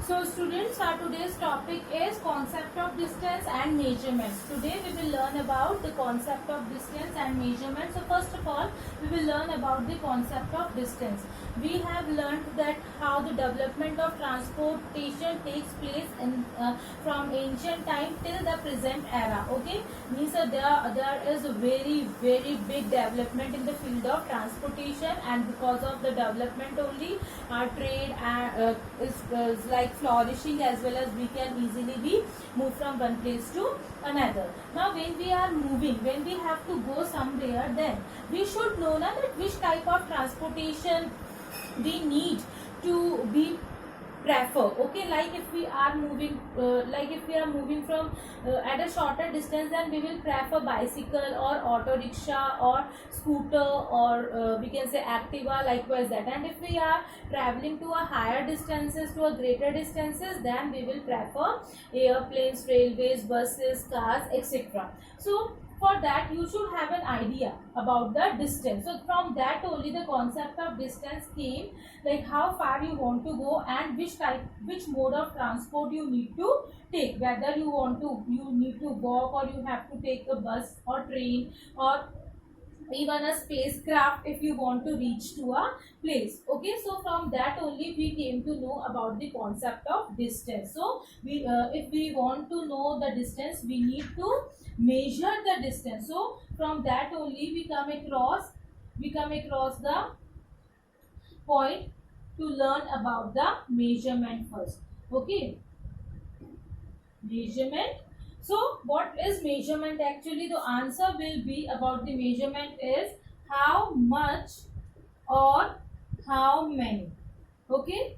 So students, our today's topic is concept of distance and measurements. Today we will learn about the concept of distance and measurement. So first of all, we will learn about the concept of distance. We have learned that how the development of transportation takes place in from ancient time till the present era. Okay, means there is a very big development in the field of transportation, and because of the development only our trade is like flourishing, as well as we can easily be move from one place to another. Now when we are moving, when we have to go somewhere, then we should know na that which type of transportation we need to be prefer. Okay, like if we are moving from at a shorter distance, then we will prefer bicycle or auto rickshaw or scooter, or we can say activa, likewise that. And if we are traveling to a higher distances, to a greater distances, then we will prefer airplanes, railways, buses, cars, etc. So for that you should have an idea about the distance. So from that only the concept of distance came, like how far you want to go and which mode of transport you need to take, whether you need to walk, or you have to take a bus or train, or even a spacecraft if you want to reach to a place. Okay, so from that only we came to know about the concept of distance. So we if we want to know the distance, we need to measure the distance. So from that only we come across the point to learn about the measurement first. Okay, measurement. So what is measurement? Actually the answer will be about the measurement is how much or how many. Okay,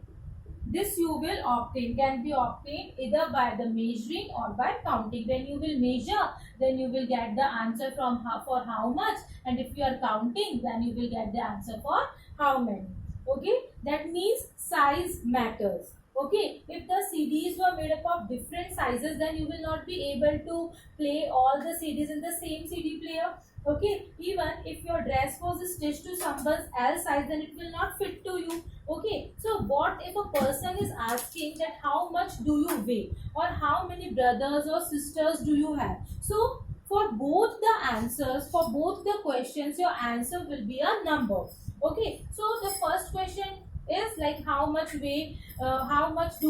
this you will obtain, can be obtained either by the measuring or by counting. When you will measure, then you will get the answer from for how much, and if you are counting, then you will get the answer for how many. Okay, that means size matters. Okay, if the CDs were made up of different sizes, then you will not be able to play all the CDs in the same CD player. Okay, even if your dress was stitched to someone else size, then it will not fit to you. Okay, so what if a person is asking that how much do you weigh, or how many brothers or sisters do you have? So for both the answers, for both the questions, your answer will be a number. Okay, so the first question is like how much do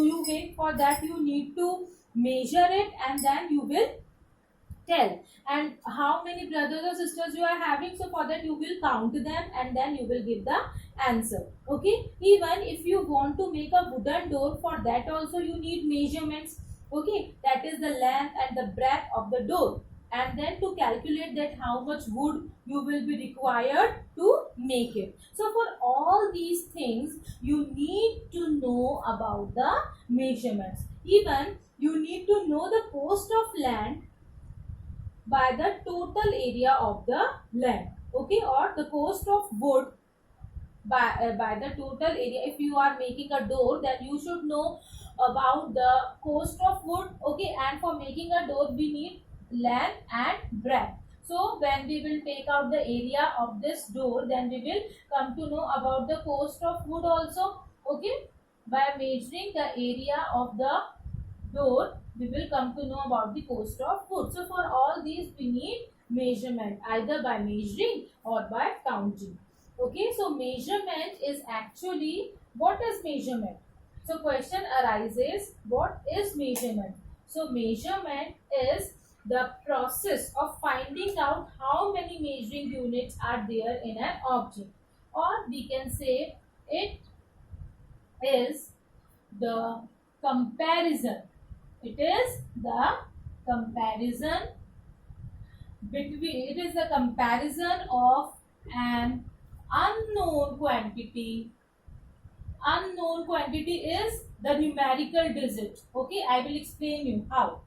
you weigh? For that you need to measure it, and then you will tell. And how many brothers or sisters you are having, so for that you will count them, and then you will give the answer. Okay, even if you want to make a wooden door, for that also you need measurements. Okay, that is the length and the breadth of the door, and then to calculate that how much wood you will be required to make it. So for all these things you need to know about the measurements. Even you need to know the cost of land by the total area of the land. Okay, or the cost of wood by the total area. If you are making a door, then you should know about the cost of wood. Okay, and for making a door we need length and breadth. So when we will take out the area of this door, then we will come to know about the cost of wood also. Okay, by measuring the area of the door, we will come to know about the cost of wood. So for all these we need measurement, either by measuring or by counting. Okay, so measurement is actually, what is measurement? So question arises, what is measurement? So measurement is the process of finding out how many measuring units are there in an object, or we can say it is the comparison. It is the comparison between, it is the comparison of an unknown quantity. Unknown quantity is the numerical digit. Okay, I will explain you how.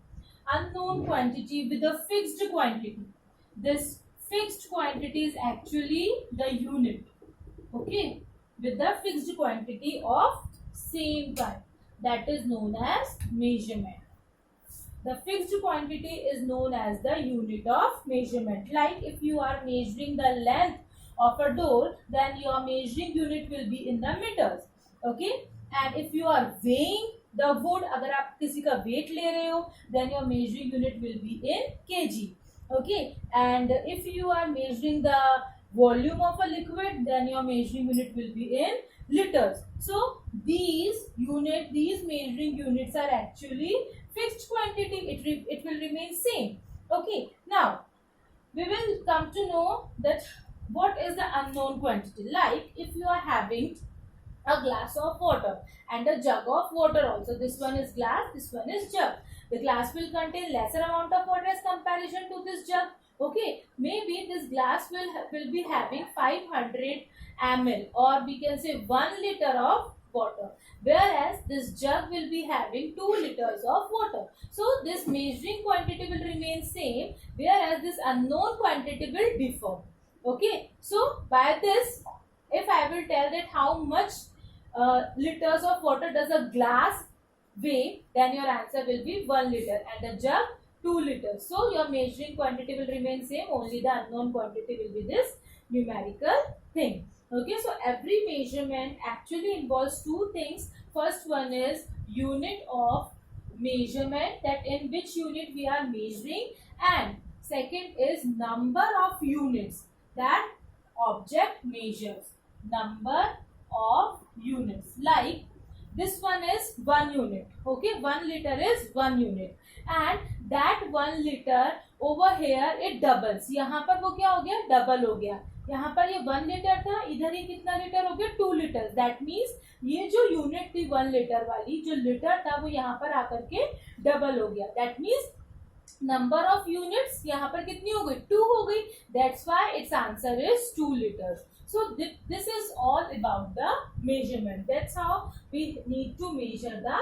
Unknown quantity with a fixed quantity. This fixed quantity is actually the unit. Okay, with the fixed quantity of same kind, that is known as measurement. The fixed quantity is known as the unit of measurement. Like if you are measuring the length of a door, then your measuring unit will be in the meters. Okay, and if you are weighing The wood, अगर आप किसी का weight ले रहे हो, then your measuring unit will be in kg. Okay, and if you are measuring the volume of a liquid, then your measuring unit will be in liters. So these measuring units are actually fixed quantity. It will remain same. Okay, now we will come to know that what is the unknown quantity. Like if you are having a glass of water and a jug of water also. This one is glass, this one is jug. The glass will contain lesser amount of water as comparison to this jug. Okay, maybe this glass will be having 500 ml, or we can say 1 liter of water, whereas this jug will be having 2 liters of water. So this measuring quantity will remain same, whereas this unknown quantity will differ. Okay, so by this, if I will tell that how much liters of water does a glass weigh, then your answer will be 1 liter, and a jug 2 liters. So your measuring quantity will remain same, only the unknown quantity will be this numerical thing. Okay, so every measurement actually involves two things. First one is unit of measurement, that in which unit we are measuring, and second is number of units that object measures. Number of units, like this one is 1 unit. Okay, 1 liter is 1 unit, and that 1 liter over here it doubles. यहाँ पर वो क्या हो गया, double हो गया. यहाँ पर ये 1 लीटर था, इधर ये कितना लीटर हो गया, 2 लीटर. दैट मीन्स ये जो यूनिट थी 1 लीटर वाली, जो लीटर था वो यहाँ पर आकर के डबल हो गया. That means number of units यहाँ पर कितनी हो गई, 2 हो गई. That's why it's answer is 2 litres. So this is all about the measurement. That's how we need to measure the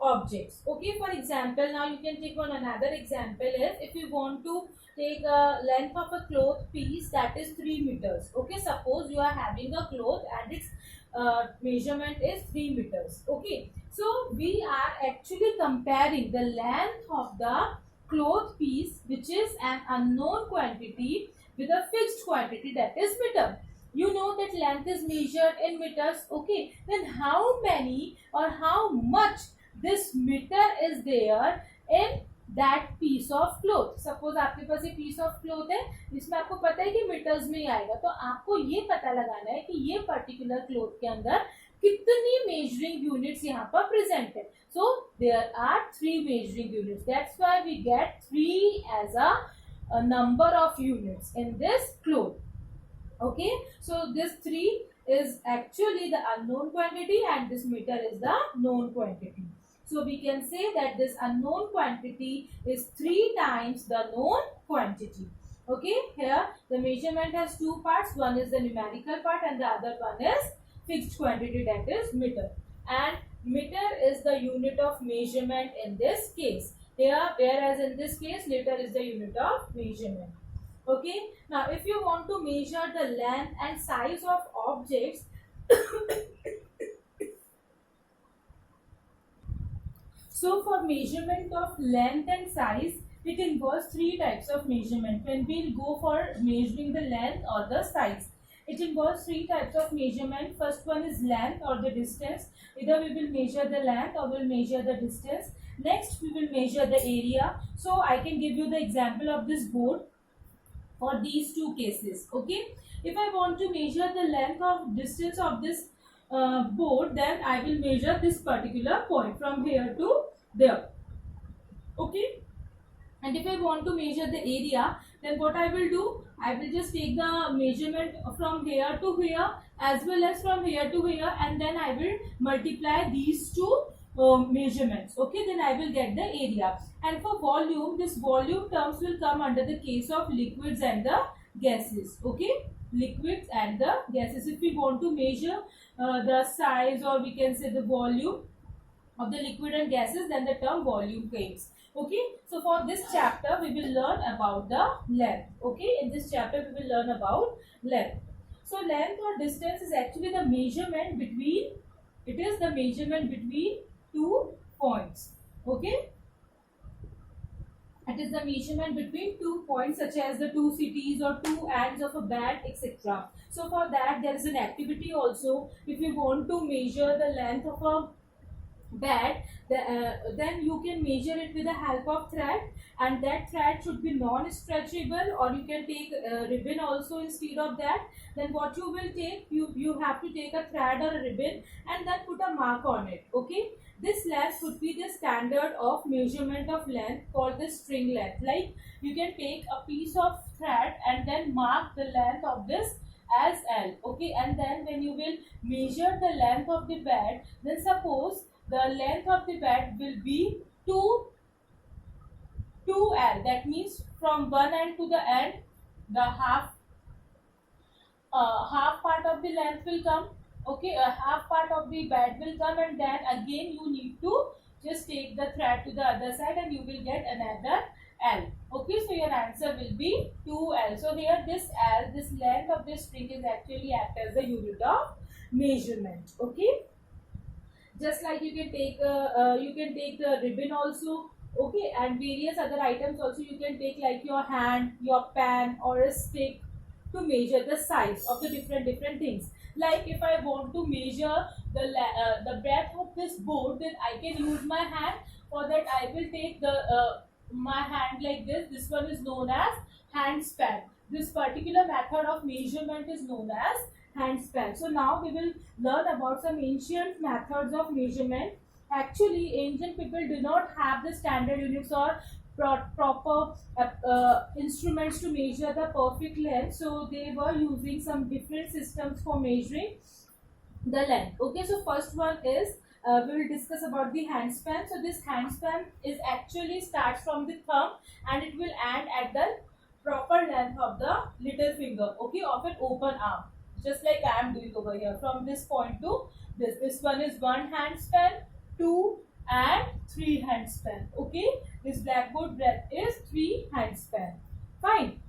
objects. Okay, for example, now you can take one another example is if you want to take a length of a cloth piece that is 3 meters. Okay, suppose you are having a cloth and its measurement is 3 meters. Okay, so we are actually comparing the length of the cloth piece, which is an unknown quantity, with a fixed quantity, that is meter. You know that length is measured in meters. Okay, then how many or how much this meter is there in that piece of cloth? Suppose आपके पास एक piece of cloth है, जिसमें आपको पता है कि meters में ही आएगा, तो आपको ये पता लगाना है कि ये particular cloth के अंदर कितनी measuring units यहाँ पर present है. So there are 3 measuring units. That's why we get 3 as a number of units in this cloth. Okay, so this 3 is actually the unknown quantity and this meter is the known quantity. So we can say that this unknown quantity is 3 times the known quantity. Okay, here the measurement has 2 parts. One is the numerical part and the other one is fixed quantity, that is meter. And meter is the unit of measurement in this case. Here, whereas in this case liter is the unit of measurement. Okay, now if you want to measure the length and size of objects, so for measurement of length and size, it involves 3 types of measurement. When we'll go for measuring the length or the size, it involves 3 types of measurement. First one is length or the distance. Either we will measure the length or we'll measure the distance. Next we will measure the area. So I can give you the example of this board for these 2 cases. Okay, if I want to measure the length of distance of this board, then I will measure this particular point from here to there. Okay, and if I want to measure the area, then what I will do, I will just take the measurement from here to here as well as from here to here, and then I will multiply these 2 measurements. Okay, then I will get the area. And for volume, this volume terms will come under the case of liquids and the gases. Okay, liquids and the gases. If we want to measure the size, or we can say the volume of the liquid and gases, then the term volume comes. Okay, so for this chapter we will learn about the length. Okay, in this chapter we will learn about length. So length or distance is actually the measurement between, it is the measurement between 2 points. Okay, it is the measurement between 2 points, such as the 2 cities or 2 ends of a bat, etc. So for that there is an activity also. If you want to measure the length of a bed, then you can measure it with the help of thread, and that thread should be non-stretchable, or you can take ribbon also instead of that. Then what you will take, you have to take a thread or a ribbon and then put a mark on it. Okay, this length would be the standard of measurement of length called the string length. Like you can take a piece of thread and then mark the length of this as L. Okay, and then when you will measure the length of the bed, then suppose the length of the bed will be 2L. That means from one end to the end, the half part of the length will come. Okay, a half part of the bed will come, and then again you need to just take the thread to the other side and you will get another L. Okay, so your answer will be 2L. So here this L, this length of this string is actually act as the unit of measurement. Okay, just like you can take the ribbon also. Okay, and various other items also you can take, like your hand, your pen, or a stick, to measure the size of the different things. Like if I want to measure the breadth of this board, then I can use my hand. For that I will take the my hand like this one is known as hand span. This particular method of measurement is known as hand span. So now we will learn about some ancient methods of measurement. Actually, ancient people do not have the standard units or proper instruments to measure the perfect length, so they were using some different systems for measuring the length. Okay, so first one is we will discuss about the hand span. So this hand span is actually starts from the thumb and it will end at the proper length of the little finger, okay, of an open arm, just like I am doing over here, from this point to this. This one is one hand span, 2 and 3 hand span. Okay, this blackboard breadth is 3 hand span. Fine.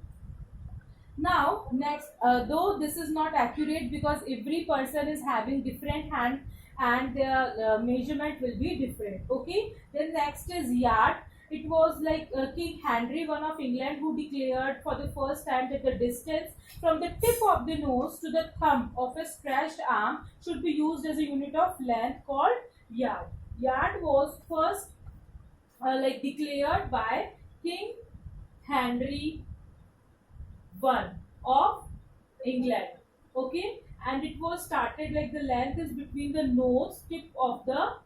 Now next, though this is not accurate because every person is having different hand and their measurement will be different. Okay, then next is yard. It was like King Henry I of England who declared for the first time that the distance from the tip of the nose to the thumb of a stretched arm should be used as a unit of length called yard. Yard was first declared by King Henry I of England. Okay, and it was started like the length is between the nose, tip of the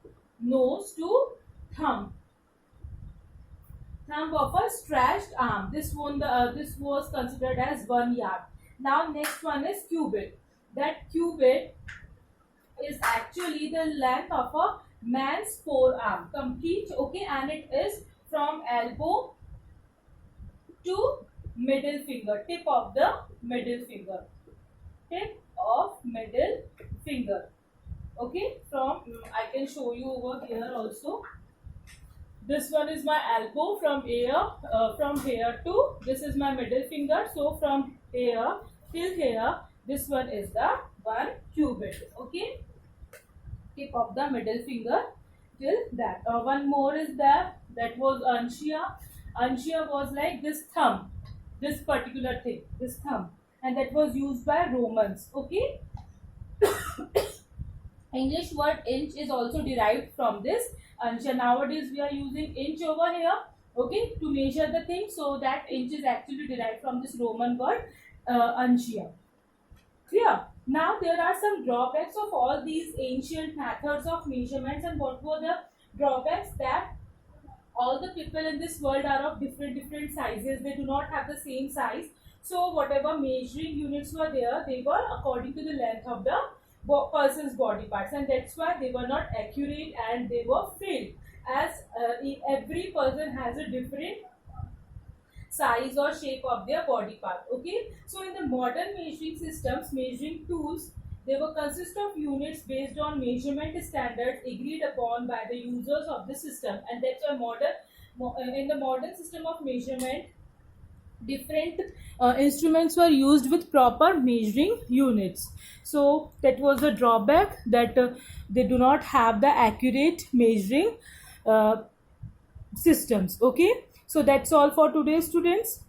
nose to thumb of a stretched arm. This was considered as 1 yard. Now next one is cubit. That cubit is actually the length of a man's forearm complete. Okay, and it is from elbow to middle finger, tip of the middle finger, tip of middle finger. Okay, from I can show you over here also. This one is my elbow from here to this is my middle finger. So from here till here, this one is the 1 cubit. Okay, tip of the middle finger till that. One more is there. That was Anshia. Anshia was like this thumb, this particular thing, this thumb, and that was used by Romans. Okay. English word inch is also derived from this Anshia. Nowadays we are using inch over here, okay, to measure the thing. So that inch is actually derived from this Roman word Anshia. Clear? Now there are some drawbacks of all these ancient methods of measurements. And what were the drawbacks? That all the people in this world are of different sizes. They do not have the same size. So whatever measuring units were there, they were according to the length of the person's body parts, and that's why they were not accurate and they were failed, as every person has a different size or shape of their body part. Okay, so in the modern measuring systems, measuring tools, they will consist of units based on measurement standards agreed upon by the users of the system, and that's why in the modern system of measurement, different instruments were used with proper measuring units. So that was a drawback, that they do not have the accurate measuring systems. Okay, so that's all for today, students.